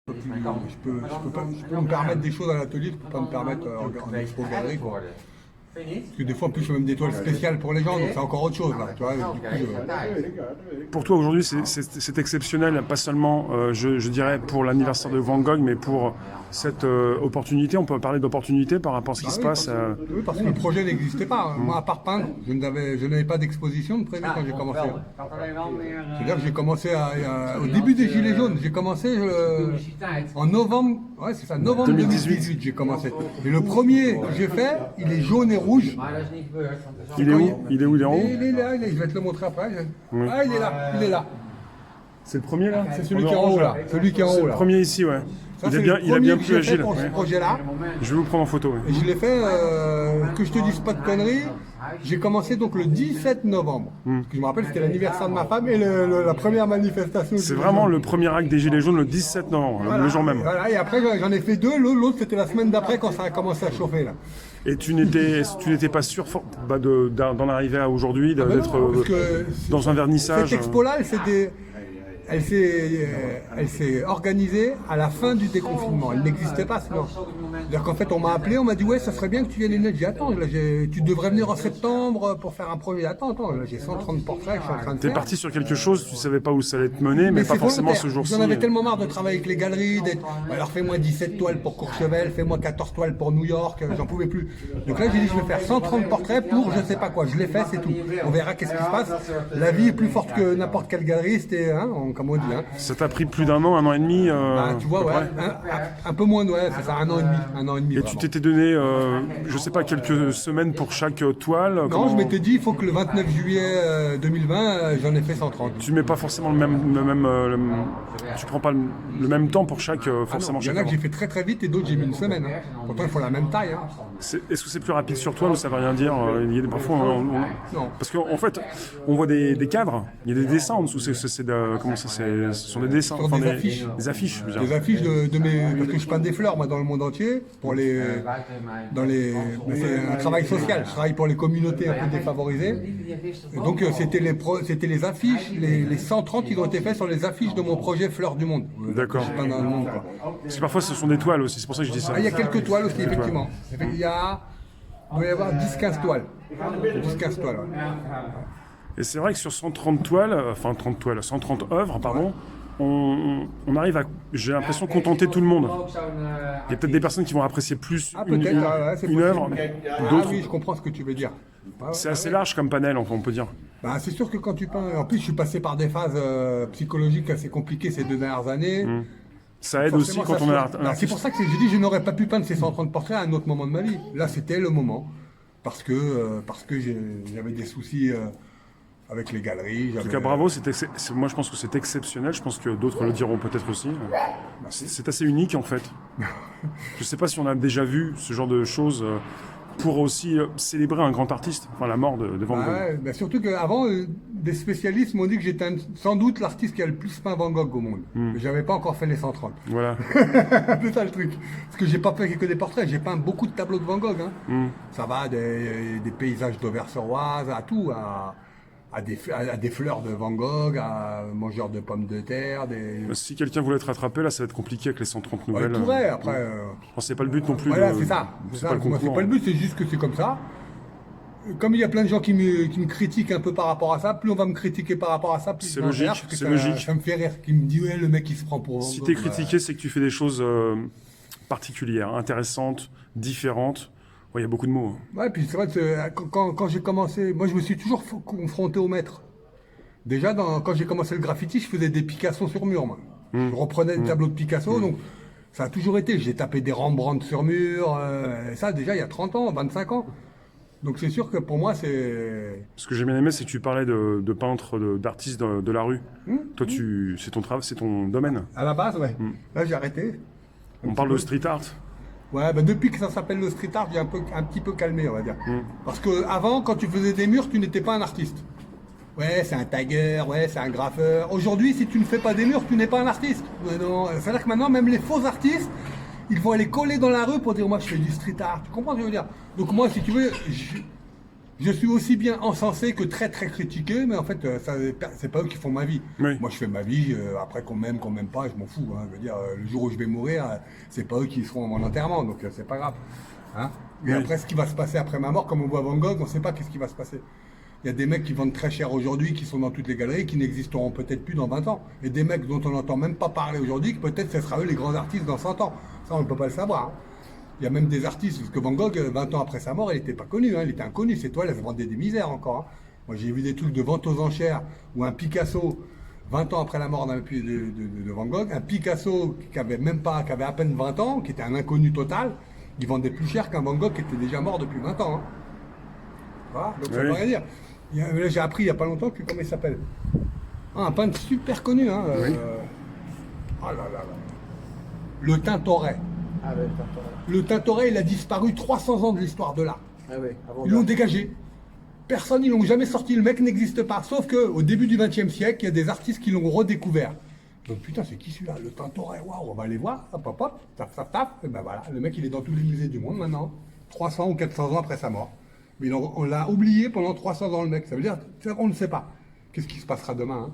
Je peux me permettre des choses à l'atelier, je peux pas me permettre en expo-galerie, quoi. Parce que des fois, en plus, je fais même des toiles spéciales pour les gens, donc c'est encore autre chose, là, tu vois. Du coup, Pour toi, aujourd'hui, c'est exceptionnel, pas seulement, je dirais, pour l'anniversaire de Van Gogh, mais pour cette opportunité. On peut parler d'opportunité par rapport à ce qui se passe. Oui, parce que le projet n'existait pas. Moi, à part peindre, je n'avais pas d'exposition de prévu quand j'ai commencé. C'est-à-dire que j'ai commencé au début des Gilets jaunes. J'ai commencé en novembre, ouais, c'est ça, novembre 2018, j'ai commencé. Et le premier que j'ai fait, il est jaune et rouge. Il est où? Il est en haut? Il est là, je vais te le montrer après. Oui. Ah, il est là. C'est le premier là? C'est celui qui est en haut là. Celui qui est en C'est haut le là. premier ici, ouais. Ça, Il a bien plu Agile. pour ce projet-là. Je vais vous prendre en photo. Ouais. Et je l'ai fait, que je te dise pas de conneries, j'ai commencé donc le 17 novembre. Parce que je me rappelle, c'était l'anniversaire de ma femme et la première manifestation. C'est vraiment le premier acte des Gilets jaunes le 17 novembre, Voilà. le jour même. Voilà, et après j'en ai fait deux, l'autre c'était la semaine d'après quand ça a commencé à chauffer là. Et tu n'étais pas sûr d'en arriver à aujourd'hui, d'être dans un vernissage. Cette expo-là, elle s'est organisée à la fin du déconfinement. Elle n'existait pas sinon. C'est-à-dire qu'en fait, on m'a appelé, on m'a dit ouais, ça serait bien que tu viennes une lettre. J'ai dit attends, là, tu devrais venir en septembre pour faire un projet. Attends, là, j'ai 130 portraits, je suis en train de T'es faire. parti sur quelque chose, tu savais pas où ça allait te mener, mais pas c'est forcément volontaire. ce jour-ci. J'en avais tellement marre de travailler avec les galeries, alors fais-moi 17 toiles pour Courchevel, fais-moi 14 toiles pour New York, j'en pouvais plus. Donc là j'ai dit je vais faire 130 portraits pour je sais pas quoi, je l'ai fait, c'est tout. On verra qu'est-ce qui se passe. La vie est plus forte que n'importe quelle galerie, c'était, comme on dit. Ça t'a pris plus d'un an et demi Tu vois, à peu ouais, près. un peu moins, ouais, c'est ça, un an et demi. Et vraiment. tu t'étais donné, je sais pas, quelques semaines pour chaque toile. Non, je m'étais dit, il faut que le 29 juillet 2020, j'en ai fait 130. Tu mets pas forcément tu prends pas le même temps pour chaque, forcément. Il y en a que j'ai fait très très vite et d'autres j'ai mis une semaine. Pourtant, il faut la même taille. Est-ce que c'est plus rapide sur toile ou ça veut rien dire? Il y a des parfois, Non. parce qu'en fait, on voit des cadres, il y a des dessins en dessous. Comment ça, ce sont des dessins, Sur des affiches. Des affiches, je veux dire. Des affiches de mes. Parce que je peins des fleurs, moi, dans le monde entier. C'est un travail social. Je travaille pour les communautés un peu défavorisées. Et donc, c'était les affiches, les 130 qui ont été faits sur les affiches de mon projet Fleurs du Monde. D'accord. Je peins dans le monde, quoi. Parce que parfois, ce sont des toiles aussi, c'est pour ça que je dis ça. Il y a quelques toiles aussi, effectivement. Il doit y avoir 10-15 toiles. 10-15 toiles, ouais. Et c'est vrai que sur 130 œuvres, pardon, on arrive à, j'ai l'impression, contenter tout le monde. Il y a peut-être des personnes qui vont apprécier plus une œuvre, d'autres. Oui, je comprends ce que tu veux dire. C'est assez large comme panel, on peut dire. C'est sûr que quand tu peins, en plus je suis passé par des phases psychologiques assez compliquées ces 2 dernières années. Ça aide aussi quand on est un C'est artiste. pour ça que j'ai dit je n'aurais pas pu peindre ces 130 portraits à un autre moment de ma vie. Là c'était le moment. Parce que j'avais des soucis avec les galeries. En tout cas, bravo, moi je pense que c'est exceptionnel, je pense que d'autres le diront peut-être aussi. C'est assez unique en fait. Je ne sais pas si on a déjà vu ce genre de choses pour aussi célébrer un grand artiste, enfin la mort de Van Gogh. Surtout qu'avant, des spécialistes m'ont dit que j'étais sans doute l'artiste qui a le plus peint Van Gogh au monde. Mais j'avais pas encore fait les 130. Voilà. C'est ça le truc. Parce que j'ai pas peint que des portraits, j'ai peint beaucoup de tableaux de Van Gogh. Ça va des paysages d'Auvers-sur-Oise, à tout, à des fleurs de Van Gogh, à mangeurs de pommes de terre. Si quelqu'un voulait te rattraper, là, ça va être compliqué avec les 130 nouvelles. Il pourrait, après. C'est pas le but non plus. Voilà, c'est ça. C'est pas le Moi, c'est concours. pas le but, c'est juste que c'est comme ça. Comme il y a plein de gens qui me critiquent un peu par rapport à ça, plus on va me critiquer par rapport à ça, plus C'est logique, c'est logique. Ça me fait rire, qui me dit ouais, le mec il se prend pour. Si t'es critiqué, c'est que tu fais des choses particulières, intéressantes, différentes. Il y a beaucoup de mots. Ouais, puis c'est vrai que quand j'ai commencé, moi je me suis toujours confronté au maître. Déjà, quand j'ai commencé le graffiti, je faisais des Picasso sur mur, moi. Je reprenais des tableaux de Picasso, donc ça a toujours été. J'ai tapé des Rembrandt sur mur, ça déjà il y a 30 ans, 25 ans. Donc c'est sûr que pour moi c'est... Ce que j'ai bien aimé, c'est que tu parlais de peintres, d'artistes de la rue. Toi, c'est ton travail, c'est ton domaine. À la base, ouais. Là j'ai arrêté. On parle de street art. Ouais, depuis que ça s'appelle le street art, j'ai un petit peu calmé, on va dire. Parce que avant, quand tu faisais des murs, tu n'étais pas un artiste. Ouais, c'est un tagger, ouais, c'est un graffeur. Aujourd'hui, si tu ne fais pas des murs, tu n'es pas un artiste. C'est-à-dire que maintenant, même les faux artistes, ils vont aller coller dans la rue pour dire moi je fais du street art. Tu comprends ce que je veux dire? Donc moi, si tu veux, Je suis aussi bien encensé que très très critiqué, mais en fait, c'est pas eux qui font ma vie. Oui. Moi, je fais ma vie, après qu'on m'aime, pas, je m'en fous. Hein. Je veux dire, le jour où je vais mourir, c'est pas eux qui seront à mon enterrement, donc c'est pas grave. Hein. Et Oui. après, ce qui va se passer après ma mort, comme on voit Van Gogh, on sait pas qu'est-ce qui va se passer. Il y a des mecs qui vendent très cher aujourd'hui, qui sont dans toutes les galeries, qui n'existeront peut-être plus dans 20 ans. Et des mecs dont on n'entend même pas parler aujourd'hui, que peut-être ce sera eux les grands artistes dans 100 ans. Ça, on ne peut pas le savoir. Hein. Il y a même des artistes, parce que Van Gogh, 20 ans après sa mort, il n'était pas connu, hein, il était inconnu. Ses toiles, elles se vendaient des misères encore. Hein. Moi, j'ai vu des trucs de vente aux enchères où un Picasso, 20 ans après la mort de Van Gogh, un Picasso qui avait à peine 20 ans, qui était un inconnu total, il vendait plus cher qu'un Van Gogh qui était déjà mort depuis 20 ans. Hein. Voilà, donc ça veut rien dire. Là, j'ai appris il n'y a pas longtemps que, comment il s'appelle? Un peintre super connu. Hein, oh là là là. Le Tintoret. Ah ouais, le Tintoret. Le Tintoret, il a disparu 300 ans de l'histoire de l'art. Ah ouais, avant Ils l'ont dégagé. Personne, ils l'ont jamais sorti. Le mec n'existe pas. Sauf qu'au début du XXe siècle, il y a des artistes qui l'ont redécouvert. Donc putain, c'est qui celui-là? Le Tintoret. Waouh, on va aller voir. Hop, hop, hop. Taf, taf, taf. Et ben voilà, le mec, il est dans tous les musées du monde maintenant. 300 ou 400 ans après sa mort. Mais on l'a oublié pendant 300 ans, le mec. Ça veut dire qu'on ne sait pas. Qu'est-ce qui se passera demain, hein?